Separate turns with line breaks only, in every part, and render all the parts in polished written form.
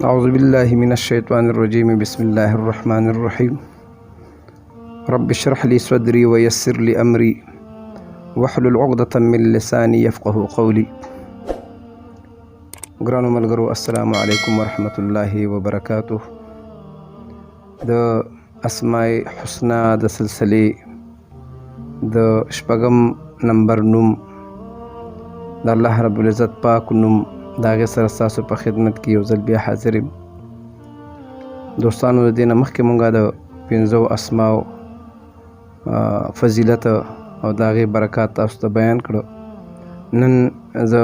اعوذ باللہ من الشیطان الرجیم بسم اللہ الرحمن الرحیم رب اشرح لی صدری ویسر لی امری واحلل عقدۃ من لسانی یفقهوا قولی. ګرانو ملګرو، السلام علیکم ورحمۃ اللہ وبرکاتہ. د اسماء حسنا د سلسلې د شپږم نمبر نوم د الله رب العزت پاک نوم د هغې سره ستاسو په خدمت کې یو ځل بیا حاضر یم. دوستانو، د دې نه مخکې مونږ د پنځو اسماو فضیلت او د هغې برکات تاسو ته بیان کړو. نن زه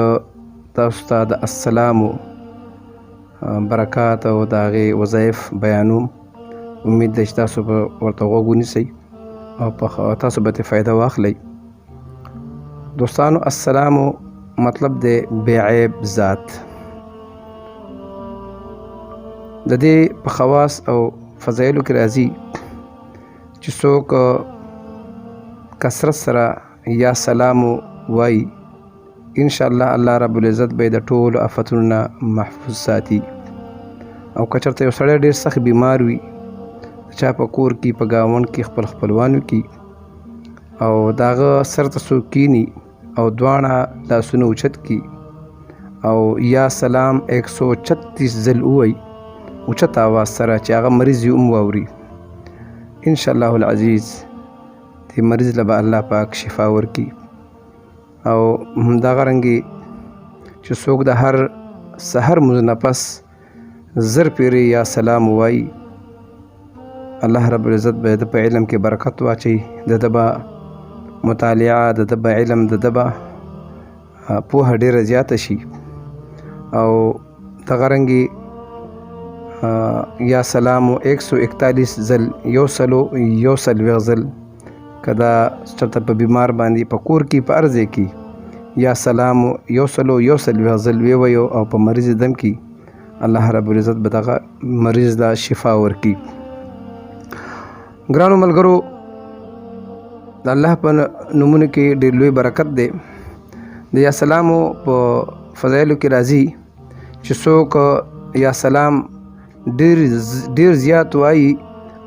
تاسو ته د السلامو برکات او د هغې وظایف بیانوم. امید ده چې تاسو به ورته غوږ ونیسئ او تاسو به ترې فایده واخلئ. دوستانو، السلامو مطلب دی بے عیب ذات. د دې په خواص او فضایلو کې راځي چې څوک کثرت سره یا سلامو وایي، انشاءالله الله رب العزت به د ټولو آفتونو نه محفوظ ساتي. او که چېرته یو سړی ډېر سخت بیمار وي، چا په کور کې په ګاونډ کې خپلوانو کې، او د هغه سر ته څوک کیني او دواړه لاسونه اوچت کی او یا سلام 136 ځل ووایي اوچت آواز سره، چې هغه مریض یې هم واوري، انشاءالله العزیز دې مریض له به الله پاک شفا ورکي. او همدغه رنګې چې څوک د هر سحر مونځ نه پس زر پیرې یا سلام ووایي، الله رب العزت به د په علم کې برکت واچي، د ده به مطالعه، د ده به علم، د ده به پوهه ډېره زیاته شي. او دغه رنګې یا سلامو 141 ځل، یو څلوېښت ځل، که دا چېرته په بیمار باندې په کور کې په هر ځای کې یا سلامو یو څلوېښت ځل ووایو او په مریض دم کې الله رب العزت به دغه مریض له شفا ورکي. ګرانو ملګرو، د الله په نومونو کې ډېر لوی برکت دی. د یا سلامو په فضایلو کې راځي چې څوک یا سلام ډېر زیات وایي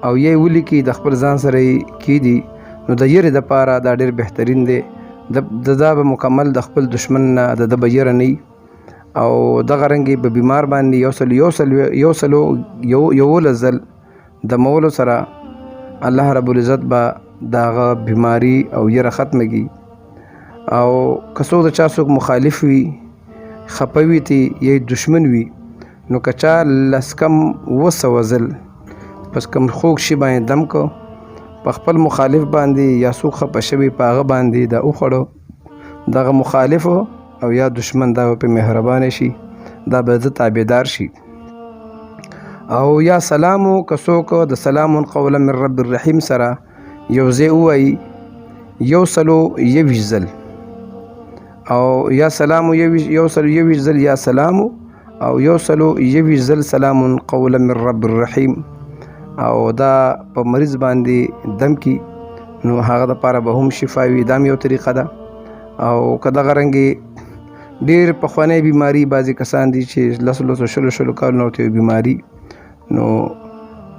او یې ولیکي د خپل ځان سره یې کیدي، نو د یرې دپاره دا ډېر بهترین دی. د دا به مکمل د خپل دشمن نه د ده به یره نه وي. او دغه رنګې په بیمار باندې یولس ځل د مولو سره الله رب العزت به داغه بیماری او یره ختمږي. او که څوک د چا څوک مخالف وي، خفه وي تی یا دشمن وي، نو که چا لس کم 200 ځل پس کم خوږ شي باندې دم کو په خپل مخالف باندې، یا څوک خفه شوي په هغه باندې دا وخوړو، دغه مخالف او یا دشمن دا په مهربانه شي، دا به د تابعدار شي. او یا سلامو که څوک د سلام قولا من رب الرحیم سره یو ځای ووایي 121 ځل، او یا سلامو 121 ځل یا سلامو او 121 ځل سلام قولا من رب الرحیم، او دا په مریض باندې دم کی، نو هغه دپاره به هم شفا وي. دا یو طریقه ده. او که دغه رنګې ډېر پخوانی بیماري، بعضې کسان دي چې 10 کالونو ورته بیماري، نو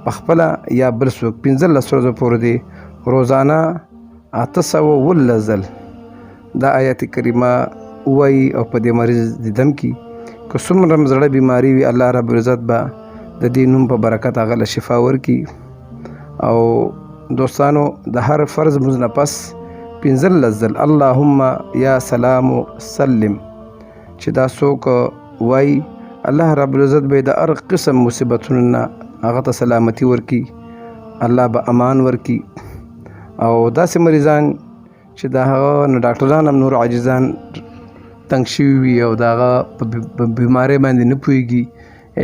پخپله یا بل څوک 15 ورځو پورې دی روزانه 819 ځل دا آیت کریمه ووایي او په دې مریض د دم کې که څومره زړه بیماري وي، الله رب العزت به د دې نوم په برکت هغه له شفا ورکي. او دوستانو، د هر فرض مونځ نه پس 15 ځل اللهم یا سلام سلم چې دا څوک وایي، الله رب العزت به د هر قسم مصیبتونو نه هغه ته سلامتی ورکي، الله به امان ورکي. او داسې مریضان چې د هغه نه ډاکټران هم نور عاجزان تنګ شوي وي او د هغه په بیمارۍ باندې نه پوهېږي،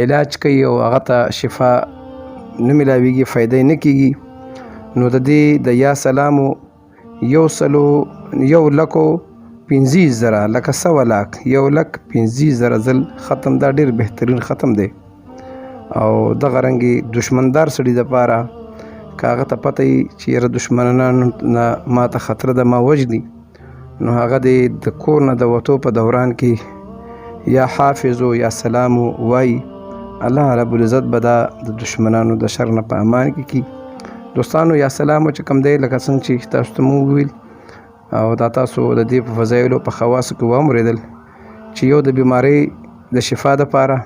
علاج کوي او هغه ته شفا نه میلاویږي، فایده یې نه کېږي، نو د دې د یا سلامو 1,15,000 ځل ختم، دا ډېر بهترین ختم دی. او دغه رنګې دشمندار سړي دپاره که هغه ته پته وي چې یاره دشمنانو نه ما ته خطره ده، ما وژني، نو هغه د کور نه د وتو په دوران کې یا حافظو یا سلامو وایي، الله رب العزت به دا د دشمنانو د شر نه په امان کې کی. دوستانو یا سلام چې کوم دی لکه څنګه چې تاسو ته مو وویل او دا تاسو د دې په فضایلو په خواصو کې واورېدل چې یو د بیمارۍ د شفا دپاره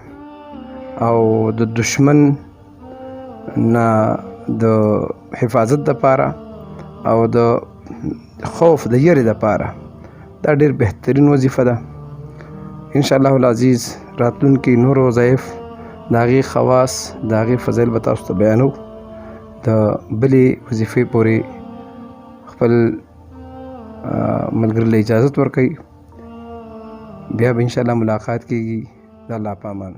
او د دشمن نه د حفاظت دپاره او د خوف د یری دپاره دا ډېر بهترین وظیفه ده. انشاءالله العزیز راتلونکي نور وظایف د هغې خواص د هغې فضایل به تاسو ته بیانو. د بلې وظیفې پورې خپل ملګري له اجازت ورکوي. بیا به انشاءالله ملاقات کېږي. د الله په امان.